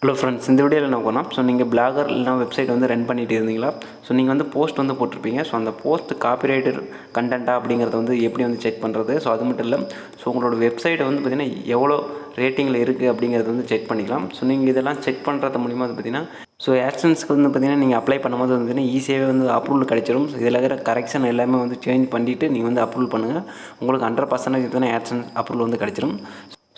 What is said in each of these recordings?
Hello friends, இந்த வீடியோவில் என்ன பண்ணலாம். ஸோ நீங்கள் பிளாகர் இல்லைனா வெப்சைட் வந்து ரன் பண்ணிட்டு இருந்தீங்களா? ஸோ நீங்கள் வந்து போஸ்ட் வந்து போட்டிருப்பீங்க. ஸோ அந்த போஸ்ட் காப்பிரைட்டர் கண்டென்ட்டா அப்படிங்கிறத வந்து எப்படி வந்து செக் பண்ணுறது? ஸோ அது மட்டும் இல்லை, ஸோ உங்களோட வெப்சைட்டை வந்து பார்த்திங்கன்னா எவ்வளோ ரேட்டிங்கில் இருக்குது அப்படிங்கிறத வந்து செக் பண்ணிக்கலாம். ஸோ நீங்கள் இதெல்லாம் செக் பண்ணுறது மூலிமா வந்து பார்த்திங்கன்னா ஸோ ஆக்ஷன்ஸ்க்கு வந்து பார்த்திங்கன்னா நீங்கள் அப்ளை பண்ணும்போது வந்து பார்த்திங்கன்னா ஈஸியாகவே வந்து அப்ரூவல் கிடச்சிரும். ஸோ இதில் இருக்கிற கரெக்ஷன் எல்லாமே வந்து சேஞ்ச் பண்ணிவிட்டு நீங்கள் வந்து அப்ரூவல் பண்ணுங்கள். உங்களுக்கு 100% தானே ஆக்ஷன் அப்ரூவல் வந்து கிடச்சிரும்.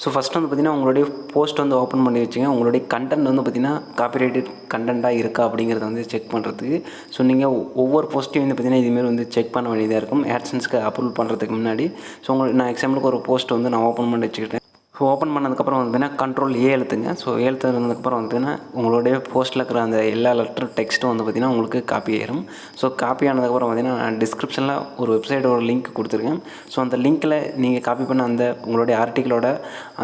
ஸோ ஃபஸ்ட்டு வந்து பார்த்திங்கன்னா உங்களுடைய போஸ்ட் வந்து ஓப்பன் பண்ணி வச்சுங்க. உங்களுடைய கண்டென்ட் வந்து பார்த்திங்கன்னா காப்பிரைட்டட் கண்டென்ட்டாக இருக்கா அப்படிங்கிறத வந்து செக் பண்ணுறதுக்கு. ஸோ நீங்கள் ஒவ்வொரு போஸ்ட்டையும் வந்து பார்த்திங்கன்னா இதுமாரி வந்து செக் பண்ண வேண்டியதாக இருக்கும் ஆட்சன்ஸ்க்கு அப்ரூவல் பண்ணுறதுக்கு முன்னாடி. ஸோ உங்களுக்கு நான் எக்ஸாம்பிளுக்கு ஒரு போஸ்ட் வந்து நான் ஓப்பன் பண்ணி வச்சுக்கிட்டேன். ஸோ ஓப்பன் பண்ணதுக்கப்புறம் வந்து பார்த்தீங்கன்னா கண்ட்ரோல் அழுத்துங்க. ஸோ எழுத்துனதுக்கப்புறம் வந்து பார்த்தீங்கன்னா உங்களுடைய போஸ்ட்டில் இருக்கிற அந்த எல்லா லெட்டர் டெக்ஸ்ட்டும் வந்து பார்த்திங்கன்னா உங்களுக்கு காப்பி ஆயிரும். ஸோ காப்பி ஆனதுக்கப்புறம் பார்த்திங்கன்னா நான் டிஸ்கிரிப்ஷனில் ஒரு வெப்சைட்டோட லிங்க் கொடுத்துருக்கேன். ஸோ அந்த லிங்க்கில் நீங்கள் காப்பி பண்ண அந்த உங்களுடைய ஆர்டிக்கிளோட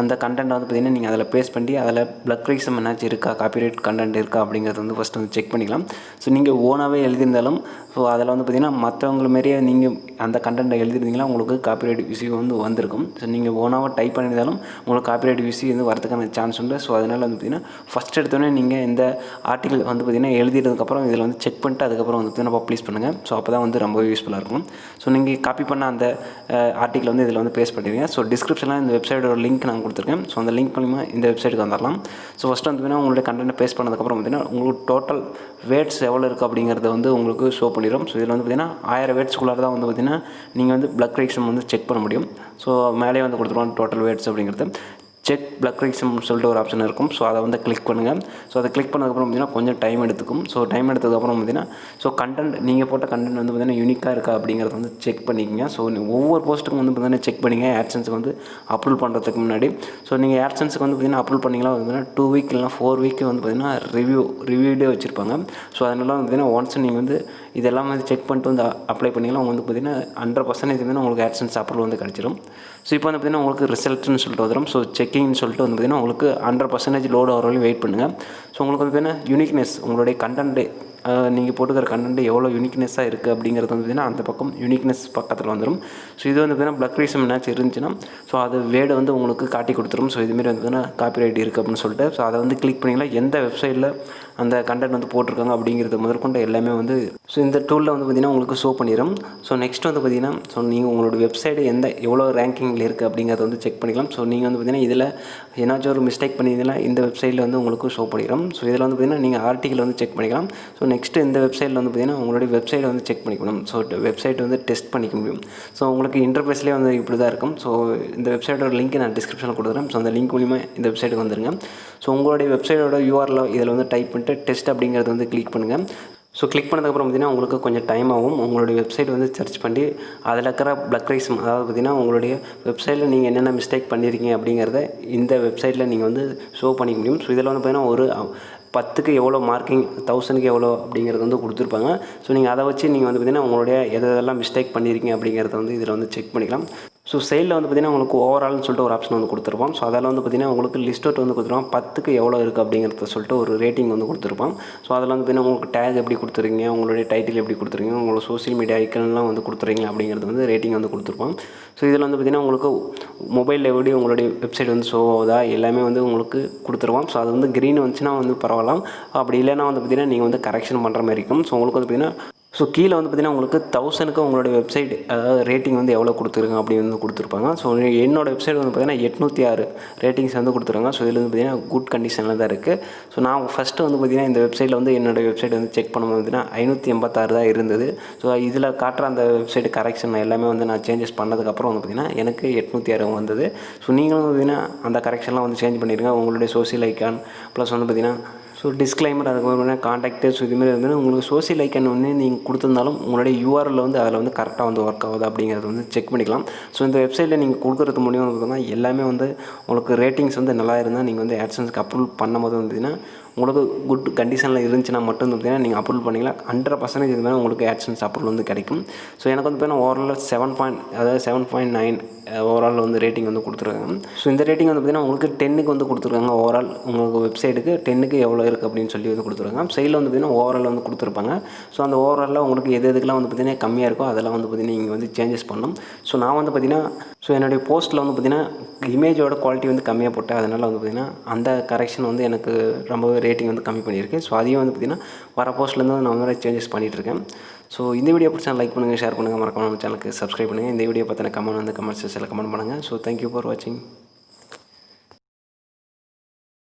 அந்த கண்டென்ட்டை வந்து பார்த்திங்கன்னா நீங்கள் அதில் பேஸ்ட் பண்ணி அதில் பிளக் ரீசம் என்னாச்சு இருக்கா, காப்பிரைட் கண்டென்ட் இருக்கா அப்படிங்கிறது வந்து ஃபஸ்ட்டு வந்து செக் பண்ணிக்கலாம். ஸோ நீங்கள் ஓனாகவே எழுதியிருந்தாலும் ஸோ அதில் வந்து பார்த்திங்கன்னா மற்றவங்கள மாரியே நீங்கள் அந்த கண்டென்ட்டை எழுதிருந்தீங்கன்னா உங்களுக்கு காப்பிரைட் இஷ்யூ வந்து வந்திருக்கும். ஸோ நீங்கள் ஓனாக டைப் பண்ணியிருந்தாலும் உங்களுக்கு காப்பிரைட் இஷ்யூ வந்து வரதுக்கான சான்ஸ் உண்டு. ஸோ அதனால் வந்து பார்த்திங்கன்னா ஃபஸ்ட் எடுத்தோடனே நீங்கள் இந்த ஆர்டிக்கல் வந்து பார்த்திங்கன்னா எழுதினதுக்கப்புறம் இதில் வந்து செக் பண்ணிட்டு அதுக்கப்புறம் வந்து பார்த்திங்கன்னா பப்ளிஷ் பண்ணுங்கள். ஸோ அப்போ தான் வந்து ரொம்ப யூஸ்ஃபுல்லாக இருக்கும். ஸோ நீங்கள் காப்பி பண்ண அந்த ஆர்டிக்கல் வந்து இதில் வந்து பேஸ்ட் பண்ணிடுங்க. ஸோ டிஸ்கிரிப்ஷனில் இந்த வெப்சைட்டோட லிங்க் நான் கொடுத்துருக்கேன். ஸோ அந்த லிங்க் மூலிமா இந்த வெப்சைட்டுக்கு வந்துடலாம். ஸோ ஃபஸ்ட்டு வந்து பார்த்திங்கன்னா உங்களுடைய கண்டென்ட் பேஸ்ட் பண்ணதுக்கப்புறம் பார்த்திங்கன்னா உங்களுக்கு டோட்டல் வேர்ட்ஸ் எவ்வளோ இருக்குது அப்படிங்கிறத வந்து உங்களுக்கு ஷோ பண்ணிடும். ஸோ இதில் வந்து பார்த்திங்கன்னா 1000 வேர்ட்ஸ்க்குள்ளார தான் வந்து பார்த்திங்கன்னா நீங்கள் வந்து பிளக் ரீசம் வந்து செக் பண்ண முடியும். ஸோ மேலே வந்து கொடுத்துருவாங்க டோட்டல் வேர்ட்ஸ் அப்படிங்கிறது. செக் பிளக் ரீசம்னு சொல்லிட்டு ஒரு ஆப்ஷன் இருக்கும். ஸோ அதை வந்து கிளிக் பண்ணுங்கள். ஸோ அதை கிளிக் பண்ணதுக்கப்புறம் பார்த்திங்கன்னா கொஞ்சம் டைம் எடுத்துக்கும். ஸோ டைம் எடுத்ததுக்கப்புறம் பார்த்திங்கன்னா ஸோ கண்டென்ட் நீங்கள் போட்ட கண்டென்ட் வந்து பார்த்திங்கன்னா யூனிக்காக இருக்கா அப்படிங்கிறத வந்து செக் பண்ணிக்கங்க. ஸோ ஒவ்வொரு போஸ்ட்டுக்கும் வந்து பார்த்திங்கன்னா செக் பண்ணிங்க ஆட்சன்ஸுக்கு வந்து அப்ரூவல் பண்ணுறதுக்கு முன்னாடி. ஸோ நீங்கள் ஆட்சன்ஸுக்கு வந்து பார்த்திங்கன்னா அப்ரூவல் பண்ணிங்களா வந்து பார்த்திங்கன்னா 2 வீக் இல்லைனா 4 வீக் வந்து பார்த்திங்கன்னா ரிவ்யூடே வச்சுருப்பாங்க. ஸோ அதனால வந்து பார்த்திங்கன்னா ஒன்ஸ் நீங்கள் வந்து இதெல்லாம் வந்து செக் பண்ணிட்டு வந்து அப்ளை பண்ணிங்கன்னா அவங்க வந்து பார்த்திங்கன்னா 100% வந்து உங்களுக்கு ஆட்சன்ஸ் அப்ரூவல் வந்து கிடச்சிடும். ஸோ இப்போ வந்து பார்த்திங்கன்னா உங்களுக்கு ரிசல்ட்னு சொல்லிட்டு வந்துடும். ஸோ செக்கிங்னு சொல்லிட்டு வந்து பார்த்திங்கன்னா உங்களுக்கு 100% லோடு ஆகிற வரையும் வெயிட் பண்ணுங்கள். ஸோ உங்களுக்கு வந்து பார்த்திங்கன்னா யூனிக்னஸ் உங்களுடைய கண்டென்ட்டு நீங்கள் போட்டுக்கிற கண்டென்ட் எவ்வளோ யூனிக்னஸாக இருக்குது அப்படிங்கிறது வந்து பார்த்திங்கன்னா அந்த பக்கம் யூனிக்னஸ் பக்கத்தில் வந்துடும். ஸோ இது வந்து பார்த்திங்கன்னா பிளக் ரீசம் என்னாச்சும் இருந்துச்சுன்னா ஸோ அது வேர்டை வந்து உங்களுக்கு காட்டி கொடுத்துரும். ஸோ இதுமாரி வந்து பார்த்திங்கன்னா காப்பிரைட் இருக்குது அப்படின்னு சொல்லிட்டு. ஸோ அதை வந்து கிளிக் பண்ணிங்களா எந்த வெப்சைட்டில் அந்த கண்டென்ட் வந்து போட்டிருக்காங்க அப்படிங்கிறது முதற்கொண்டு எல்லாமே வந்து ஸோ இந்த டூலில் வந்து பார்த்திங்கன்னா உங்களுக்கு ஷோ பண்ணிடும். ஸோ நெக்ஸ்ட் வந்து பார்த்திங்கன்னா ஸோ நீங்கள் உங்களோட வெப்சைட்டு எவ்வளோ ரேங்கிங்கில் இருக்குது அப்படிங்கிறத வந்து செக் பண்ணிக்கலாம். ஸோ நீங்கள் வந்து பார்த்திங்கன்னா இதில் ஏதாச்சும் ஒரு மிஸ்டேக் பண்ணிங்கன்னா இந்த வெப்சைட்டில் வந்து உங்களுக்கு ஷோ பண்ணிடும். ஸோ இதில் வந்து பார்த்திங்கன்னா நீங்கள் ஆர்டிக்கல் வந்து செக் பண்ணிக்கலாம். ஸோ நெக்ஸ்ட்டு இந்த வெப்சைட்டில் வந்து பார்த்திங்கன்னா உங்களுடைய வெப்சைட்டை வந்து செக் பண்ணிக்கணும். ஸோ வெப்சைட் வந்து டெஸ்ட் பண்ணிக்க முடியும். ஸோ உங்களுக்கு இன்டர்ஃபேஸ்லேயே வந்து இப்படி தான் இருக்கும். ஸோ இந்த வெப்சைட்டோட லிங்க் நான் டிஸ்கிரிப்ஷனில் கொடுக்குறேன். ஸோ அந்த லிங்க் மூலிமா இந்த வெப்சைட்டுக்கு வந்துருங்க. ஸோ உங்களுடைய வெப்சைட்டோட URL இதில் வந்து டைப் பண்ணிட்டு டெஸ்ட் அப்படிங்கிறது வந்து கிளிக் பண்ணுங்கள். ஸோ கிளிக் பண்ணதுக்கப்புறம் பார்த்திங்கன்னா உங்களுக்கு கொஞ்சம் டைம் ஆகும். உங்களுடைய வெப்சைட் வந்து சர்ச் பண்ணி அதில் இருக்கிற பிளக் ரீசம் அதாவது பார்த்திங்கன்னா உங்களுடைய வெப்சைட்டில் நீங்கள் என்னென்ன மிஸ்டேக் பண்ணியிருக்கீங்க அப்படிங்கிறத இந்த வெப்சைட்டில் நீங்கள் வந்து ஷோ பண்ணிக்க முடியும். ஸோ இதில் வந்து பார்த்திங்கன்னா ஒரு 10க்கு எவ்வளோ மார்க்கிங் 1000க்கு எவ்வளோ அப்படிங்கிறது வந்து கொடுத்துருப்பாங்க. ஸோ நீங்கள் அதை வச்சு நீங்கள் வந்து பார்த்திங்கன்னா உங்களுடைய எதெல்லாம் மிஸ்டேக் பண்ணியிருக்கீங்க அப்படிங்கிறத வந்து இதில் வந்து செக் பண்ணிக்கலாம். ஸோ சைடில் வந்து பார்த்திங்கன்னா உங்களுக்கு ஓவரால்னு சொல்லிட்டு ஒரு ஆப்ஷன் வந்து கொடுத்துருப்போம். ஸோ அதில் வந்து பார்த்திங்கன்னா உங்களுக்கு லிஸ்ட் அவுட் வந்து கொடுத்துருவோம். 10க்கு எவ்வளோ இருக்குது அப்படிங்கிறத சொல்லிட்டு ஒரு ரேட்டிங் வந்து கொடுத்துருப்போம். ஸோ அதில் வந்து பார்த்திங்கன்னா உங்களுக்கு டேக் எப்படி கொடுத்துருக்கீங்க, உங்களுடைய டைட்டில் எப்படி கொடுத்துருக்கீங்க, உங்களோட சோஷியல் மீடியா ஐக்கன்லாம் வந்து கொடுத்துருக்கீங்க அப்படிங்கிறது வந்து ரேட்டிங் வந்து கொடுத்துருப்போம். ஸோ இதில் வந்து பார்த்திங்கன்னா உங்களுக்கு மொபைலில் எப்படி உங்களுடைய வெப்சைட் வந்து ஷோ ஆகுதா எல்லாமே வந்து உங்களுக்கு கொடுத்துருவோம். ஸோ அது வந்து க்ரீன் வந்துச்சுன்னா வந்து பரவாயில்ல. அப்படி இல்லைன்னா வந்து பார்த்திங்கன்னா நீங்கள் வந்து கரெக்ஷன் பண்ணுற மாதிரி இருக்கும். ஸோ உங்களுக்கு வந்து பார்த்திங்கன்னா ஸோ கீழே வந்து பார்த்திங்கன்னா உங்களுக்கு 1000க்கு உங்களுடைய வெப்சைட் அதாவது ரேட்டிங் வந்து எவ்வளோ கொடுத்துருங்க அப்படின்னு வந்து கொடுத்துருப்பாங்க. ஸோ என்னோடய வெப்சைட் வந்து பார்த்திங்கன்னா 806 ரேட்டிங்ஸ் வந்து கொடுத்துருக்காங்க. ஸோ இதில் வந்து பார்த்திங்கன்னா குட் கண்டிஷனில் தான் இருக்குது. ஸோ நான் ஃபஸ்ட்டு வந்து பார்த்திங்கன்னா இந்த வெப்சைட்டில் வந்து என்னோடய வெப்சைட் வந்து செக் பண்ணும்போது பார்த்திங்கன்னா 586 தான் இருந்தது. ஸோ இதில் காட்டுற அந்த வெப்சைட் கரெக்ஷன் எல்லாமே வந்து நான் சேஞ்சஸ் பண்ணதுக்கப்புறம் வந்து பார்த்திங்கன்னா எனக்கு 806 வந்தது. ஸோ நீங்களும் பார்த்திங்கன்னா அந்த கரெக்ஷன்லாம் வந்து சேஞ்ச் பண்ணிடுங்க. உங்களுடைய சோஷியல் ஐக்கான் ப்ளஸ் வந்து பார்த்திங்கன்னா ஸோ டிஸ்க்ளைமர் அதுக்கப்புறம் காண்டாக்டு ஸோ இதுமாரி வந்து உங்களுக்கு சோஷியல் ஐக்கன் வந்து நீங்கள் கொடுத்துருந்தாலும் உங்களுடைய URL வந்து அதில் வந்து கரெக்டாக வந்து ஒர்க் ஆகுது அப்படிங்கிறது வந்து செக் பண்ணிக்கலாம். ஸோ இந்த வெப்சைட்டில் நீங்கள் கொடுக்குறது மூலியம் பார்த்தீங்கன்னா எல்லாமே வந்து உங்களுக்கு ரேட்டிங்ஸ் வந்து நல்லா இருந்தால் நீங்கள் வந்து ஆட்சன்ஸ்க்கு அப்ரூவல் பண்ணும்போது வந்துன்னா உங்களுக்கு குட் கண்டிஷனில் இருந்துச்சுன்னா மட்டும் பார்த்திங்கன்னா நீங்கள் அப்ரூவல் பண்ணிக்கலாம். 100% இது மாதிரி உங்களுக்கு ஆட்சன்ஸ் அப்ரூவல் வந்து கிடைக்கும். ஸோ எனக்கு வந்து பார்த்தீங்கன்னா ஓவரால் 7.9 ஓவரால் வந்து ரேட்டிங் வந்து கொடுத்துருக்காங்க. ஸோ இந்த ரேட்டிங் வந்து பார்த்திங்கன்னா உங்களுக்கு 10க்கு வந்து கொடுத்துருக்காங்க. ஓவரால் உங்களுக்கு வெப்சைட்டுக்கு 10க்கு எவ்வளோ இருக்குது அப்படின்னு சொல்லி வந்து கொடுத்துருக்காங்க. சைடில் வந்து பார்த்திங்கன்னா ஓவரால் வந்து கொடுத்துருப்பாங்க. ஸோ அந்த ஓவராலில் உங்களுக்கு எதுக்கெல்லாம் வந்து பார்த்திங்கன்னா கம்மியாக இருக்கோ அதெல்லாம் வந்து பார்த்திங்கன்னா நீங்கள் வந்து சேஞ்சஸ் பண்ணணும். ஸோ நான் வந்து பார்த்திங்கன்னா ஸோ என்னுடைய போஸ்ட்டில் வந்து பார்த்திங்கன்னா இமேஜோட குவாலிட்டி வந்து கம்மியாக போட்டேன். அதனால் வந்து பார்த்திங்கன்னா அந்த கரெக்ஷன் வந்து எனக்கு ரொம்பவே ரேட்டிங் வந்து கம்மி பண்ணியிருக்கு. ஸோ அதையும் வந்து பார்த்திங்கன்னா வர போஸ்ட்லேருந்து நான் வந்து சேஞ்சஸ் பண்ணிகிட்ருக்கேன். ஸோ இந்த வீடியோ பிடிச்சா லைக் பண்ணுங்கள், ஷேர் பண்ணுங்கள், மறக்காம நம்ம சேனலுக்கு சப்ஸ்கிரைப் பண்ணுங்கள். இந்த வீடியோ பற்றின கமெண்ட் வந்து கமெண்ட் செக்ஷனில் கமெண்ட் பண்ணுங்கள். ஸோ தேங்க்யூ ஃபார் வாட்சிங்.